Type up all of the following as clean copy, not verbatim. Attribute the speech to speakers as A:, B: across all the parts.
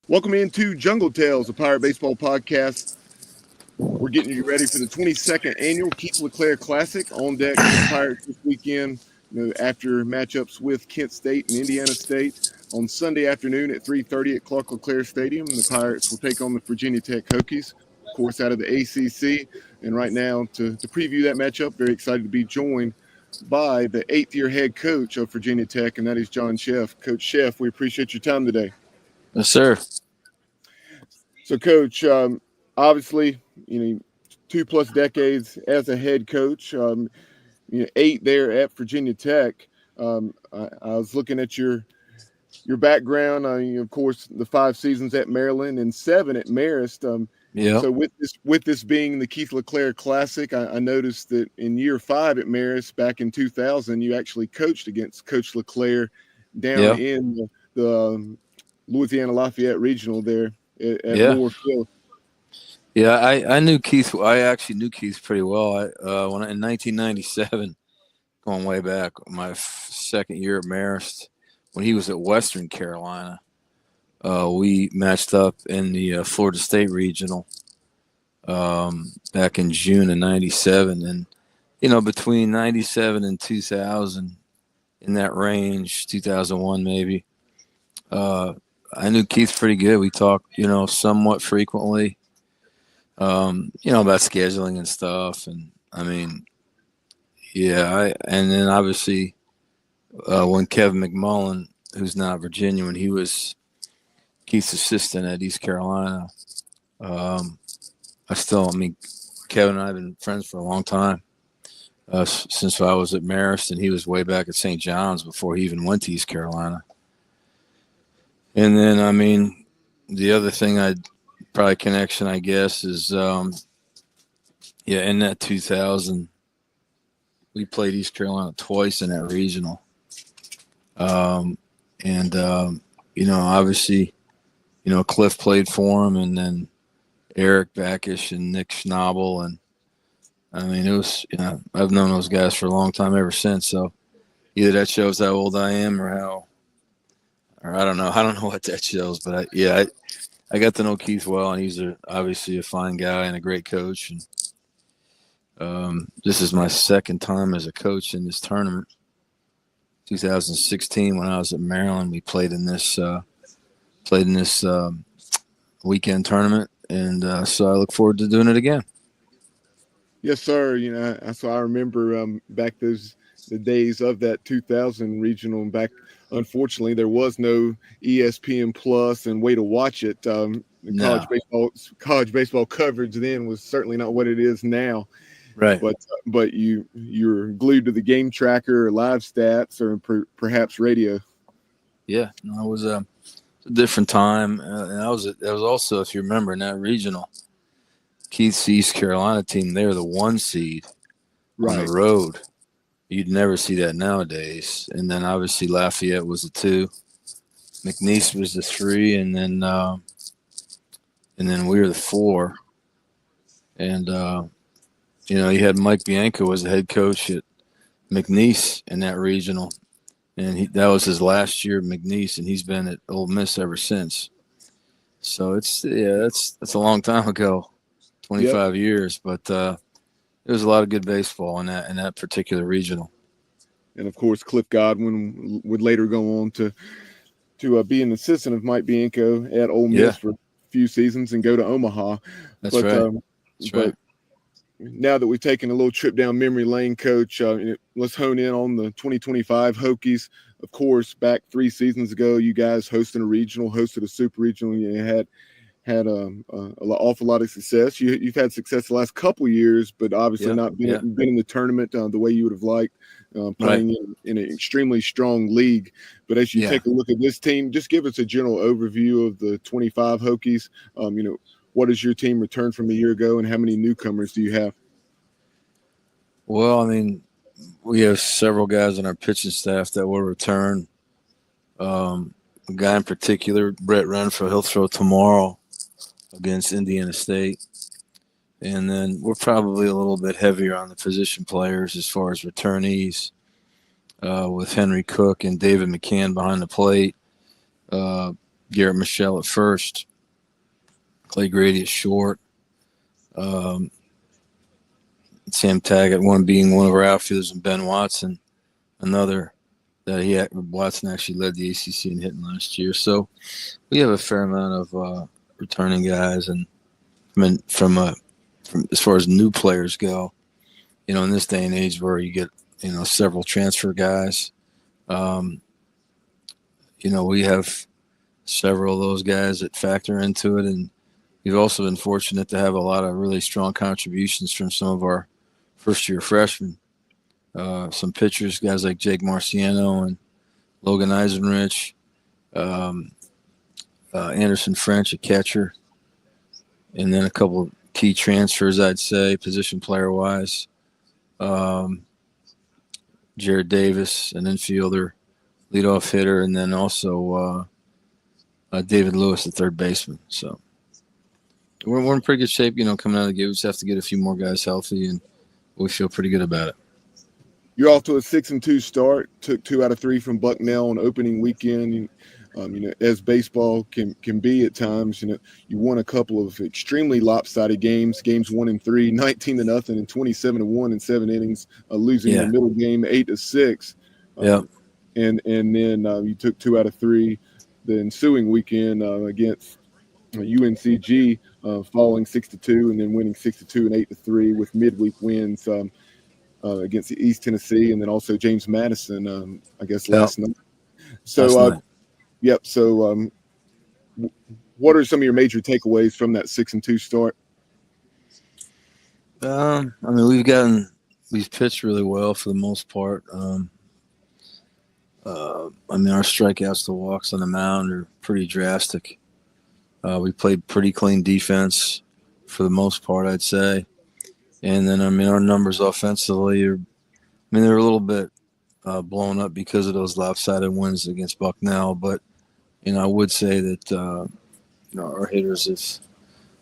A: Welcome into Jungle Tales, a Pirate Baseball podcast. We're getting you ready for the 22nd Annual Keith LeClair Classic. On deck for the Pirates this weekend, after matchups with Kent State and Indiana State. On Sunday afternoon at 3:30 at Clark LeClair Stadium, the Pirates will take on the Virginia Tech Hokies, of course, out of the ACC. And right now, to preview that matchup, very excited to be joined by the 8th-year head coach of Virginia Tech, and that is John Szefc. Coach Szefc, we appreciate your time today.
B: Yes, sir.
A: So, Coach, obviously, 2+ decades as a head coach, 8 there at Virginia Tech. I was looking at your background. Of course, the 5 seasons at Maryland and 7 at Marist.
B: Yeah.
A: So with this being the Keith LeClair Classic, I noticed that in year 5 at Marist back in 2000, you actually coached against Coach LeClair down in the Louisiana Lafayette Regional there at Moorfield.
B: Yeah, I knew Keith. I actually knew Keith pretty well. When in 1997, going way back, my second year at Marist, when he was at Western Carolina, we matched up in the Florida State Regional back in June of 97. And, between 97 and 2000, in that range, 2001 maybe, I knew Keith pretty good. We talked, somewhat frequently, about scheduling and stuff. And and then obviously when Kevin McMullen, who's now Virginia, when he was Keith's assistant at East Carolina, Kevin and I have been friends for a long time, since I was at Marist, and he was way back at St. John's before he even went to East Carolina. And then, the other thing probably connection, I guess, is, in that 2000, we played East Carolina twice in that regional. Obviously, Cliff played for him, and then Eric Backish and Nick Schnabel. And, it was, I've known those guys for a long time ever since. So either that shows how old I am or I don't know. I don't know what that shows, but I got to know Keith well, and he's obviously a fine guy and a great coach. And this is my second time as a coach in this tournament. 2016, when I was at Maryland, we played in this weekend tournament, and so I look forward to doing it again.
A: Yes, sir. So I remember back the days of that 2000 regional, and back. Unfortunately, there was no ESPN Plus and way to watch it. College baseball coverage then was certainly not what it is now.
B: Right.
A: But you're glued to the game tracker or live stats or perhaps radio.
B: Yeah, no, it was a different time. And that was also, if you remember, in that regional, Keith's East Carolina team, they were the 1 seed on the road. You'd never see that nowadays. And then obviously Lafayette was the 2, McNeese was the 3, and then we were the 4. And you had Mike Bianco as the head coach at McNeese in that regional, and that was his last year at McNeese, and he's been at Ole Miss ever since. So that's a long time ago, 25 years, but there was a lot of good baseball in that particular regional.
A: And of course, Cliff Godwin would later go on to be an assistant of Mike Bianco at Ole Miss for a few seasons and go to Omaha.
B: That's right.
A: But now that we've taken a little trip down memory lane, Coach, let's hone in on the 2025 Hokies. Of course, back 3 seasons ago, you guys hosted a super regional. You had had awful lot of success. You've had success the last couple years, but obviously
B: Yeah,
A: not
B: yeah,
A: been in the tournament the way you would have liked,
B: right.
A: playing in an extremely strong league. But as you
B: Yeah.
A: take a look at this team, just give us a general overview of the 25 Hokies. What does your team return from a year ago, and how many newcomers do you have?
B: Well, I mean, we have several guys on our pitching staff that will return. A guy in particular, Brett Renfro, he'll throw tomorrow against Indiana State. And then we're probably a little bit heavier on the position players as far as returnees, with Henry Cook and David McCann behind the plate, Garrett Michelle at first, Clay Grady at short, um, Sam Taggart, one being one of our outfielders, and Ben Watson, another that Watson actually led the ACC in hitting last year. So we have a fair amount of returning guys, and I mean, from as far as new players go, in this day and age where you get several transfer guys, we have several of those guys that factor into it, and we've also been fortunate to have a lot of really strong contributions from some of our first-year freshmen. Some pitchers, guys like Jake Marciano and Logan Eisenrich, Anderson French, a catcher, and then a couple of key transfers, I'd say, position player-wise. Jared Davis, an infielder, leadoff hitter, and then also David Lewis, the third baseman. So we're in pretty good shape, coming out of the gate. We just have to get a few more guys healthy, and we feel pretty good about it.
A: You're off to a 6-2 start. Took 2 out of 3 from Bucknell on opening weekend. As baseball can be at times, you won a couple of extremely lopsided games 1 and 3, 19-0 and 27-1 in 7 innings, losing the middle game 8-6. And then you took 2 out of 3 the ensuing weekend against UNCG, falling 6-2 and then winning 6-2 and 8-3 with midweek wins against East Tennessee, and then also James Madison, I guess last night. So, yep. So, what are some of your major takeaways from that 6-2 start?
B: I mean, we've pitched really well for the most part. Our strikeouts to walks on the mound are pretty drastic. We played pretty clean defense for the most part, I'd say. And then, our numbers offensively they're a little bit blown up because of those lopsided wins against Bucknell. But, I would say that, our hitters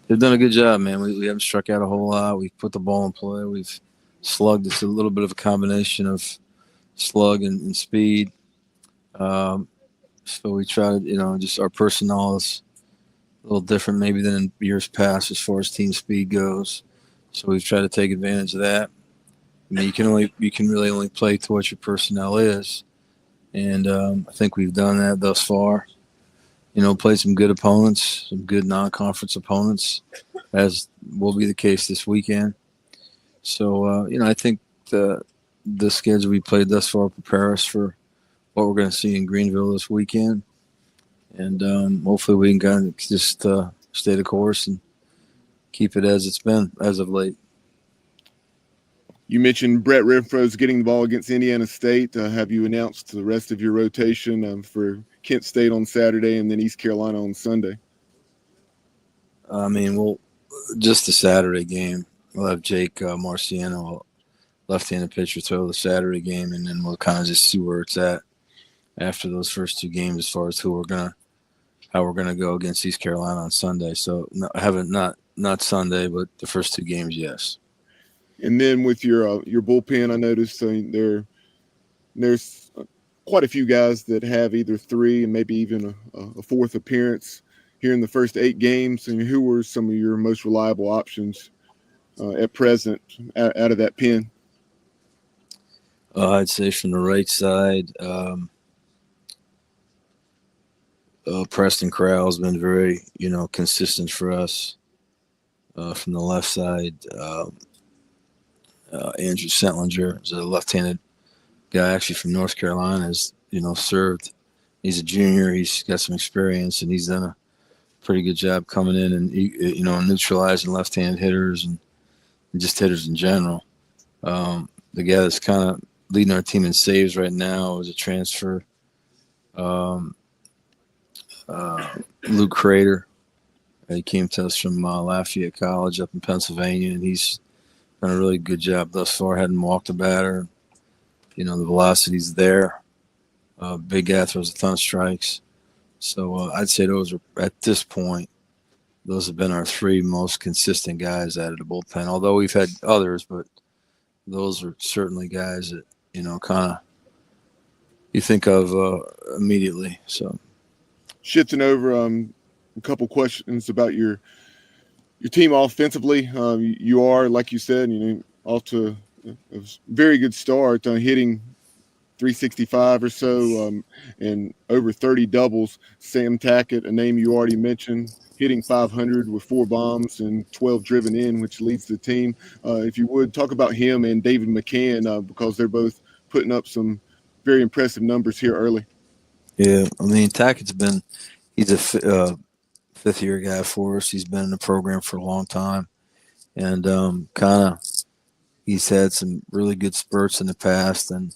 B: they've done a good job, man. We haven't struck out a whole lot. We've put the ball in play. We've slugged. It's a little bit of a combination of slug and speed. So we try to, just our personnel is a little different maybe than in years past as far as team speed goes. So we've tried to take advantage of that. You can really only play to what your personnel is, and I think we've done that thus far. Played some good opponents, some good non-conference opponents, as will be the case this weekend. So I think the schedule we played thus far prepare us for what we're going to see in Greenville this weekend, and hopefully we can kind of just stay the course and keep it as it's been as of late.
A: You mentioned Brett Renfro's getting the ball against Indiana State. Have you announced the rest of your rotation for Kent State on Saturday and then East Carolina on Sunday?
B: Just the Saturday game. We'll have Jake Marciano, left-handed pitcher, throw the Saturday game, and then we'll kind of just see where it's at after those first 2 games as far as how we're gonna go against East Carolina on Sunday. So not Sunday, but the first 2 games, yes.
A: And then with your bullpen, I noticed there's quite a few guys that have either 3 and maybe even a 4th appearance here in the first 8 games. And who were some of your most reliable options at present out of that pen?
B: I'd say from the right side, Preston Crowell's been very, consistent for us. From the left side, Andrew Sentlinger is a left-handed guy, actually from North Carolina, has served. He's a junior. He's got some experience, and he's done a pretty good job coming in and neutralizing left-hand hitters and just hitters in general. The guy that's kind of leading our team in saves right now is a transfer, Luke Crater. He came to us from Lafayette College up in Pennsylvania, and he's done a really good job thus far. Hadn't walked a batter. The velocity's there. Big guy throws a ton of strikes. So I'd say those are, at this point, those have been our three most consistent guys out of the bullpen. Although we've had others, but those are certainly guys that, kind of you think of immediately. So
A: shifting over a couple questions about your team offensively. You are, like you said, off to a very good start, hitting 365 or so, and over 30 doubles. Sam Tackett, a name you already mentioned, hitting 500 with 4 bombs and 12 driven in, which leads the team. If you would talk about him and David McCann, because they're both putting up some very impressive numbers here early.
B: Yeah, I mean, Tackett's he's a fifth-year guy for us. He's been in the program for a long time, and he's had some really good spurts in the past, and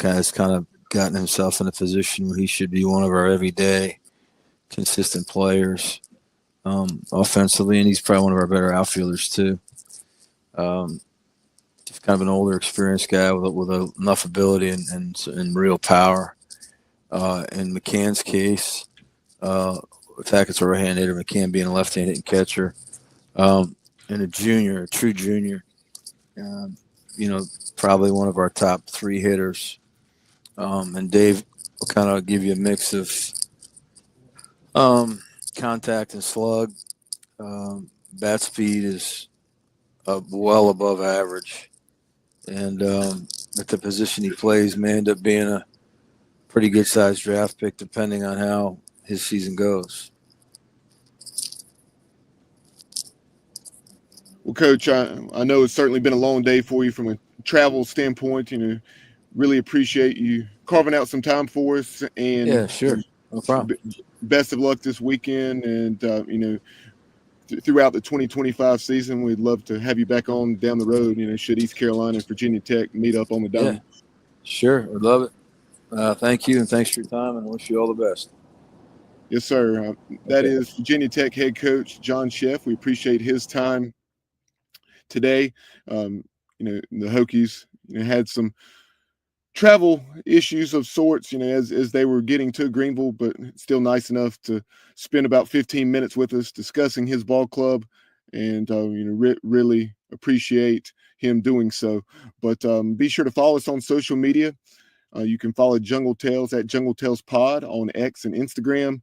B: has kind of gotten himself in a position where he should be one of our everyday consistent players offensively, and he's probably one of our better outfielders too. Just kind of an older, experienced guy with enough ability and real power. In McCann's case, Tackett's a right-hand hitter, McCann being a left-hand hitting catcher, and a true junior. Probably one of our top 3 hitters. And Dave will kind of give you a mix of contact and slug. Bat speed is well above average. And at the position he plays may end up being a pretty good-sized draft pick depending on how his season goes.
A: Well, Coach, I know it's certainly been a long day for you from a travel standpoint. Really appreciate you carving out some time for us. And
B: yeah, sure, no problem.
A: Best of luck this weekend, and throughout the 2025 season, we'd love to have you back on down the road. Should East Carolina and Virginia Tech meet up on the dome?
B: Yeah, sure, I'd love it. Thank you, and thanks for your time, and wish you all the best.
A: Yes, sir. That is Virginia Tech head coach John Szefc. We appreciate his time today. The Hokies had some travel issues of sorts, as they were getting to Greenville, but still nice enough to spend about 15 minutes with us discussing his ball club, and really appreciate him doing so. But be sure to follow us on social media. You can follow Jungle Tales at Jungle Tales Pod on X and Instagram.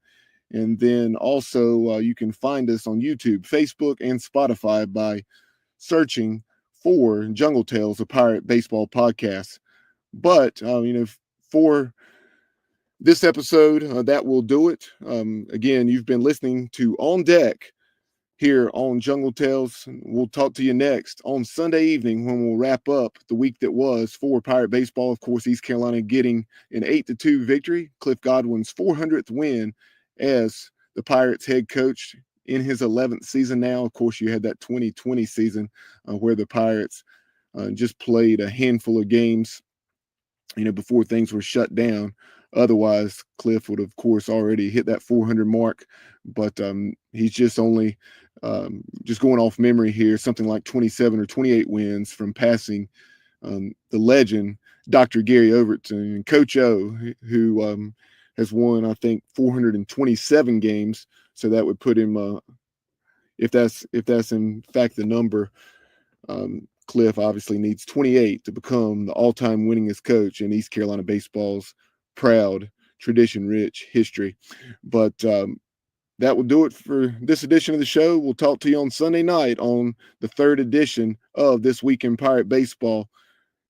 A: And then also you can find us on YouTube, Facebook, and Spotify by searching for Jungle Tales, a Pirate Baseball podcast. But, for this episode, that will do it. Again, you've been listening to On Deck here on Jungle Tales. We'll talk to you next on Sunday evening when we'll wrap up the week that was for Pirate Baseball. Of course, East Carolina getting an 8-2 victory, Cliff Godwin's 400th win as the Pirates head coach in his 11th season now. Of course, you had that 2020 season where the Pirates just played a handful of games, before things were shut down. Otherwise, Cliff would, of course, already hit that 400 mark. But he's just only just going off memory here, something like 27 or 28 wins from passing the legend, Dr. Gary Overton, and Coach O, who has won, I think, 427 games. So that would put him, if that's in fact the number, Cliff obviously needs 28 to become the all-time winningest coach in East Carolina baseball's proud, tradition-rich history. But that will do it for this edition of the show. We'll talk to you on Sunday night on the 3rd edition of This Week in Pirate Baseball.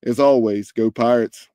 A: As always, go Pirates.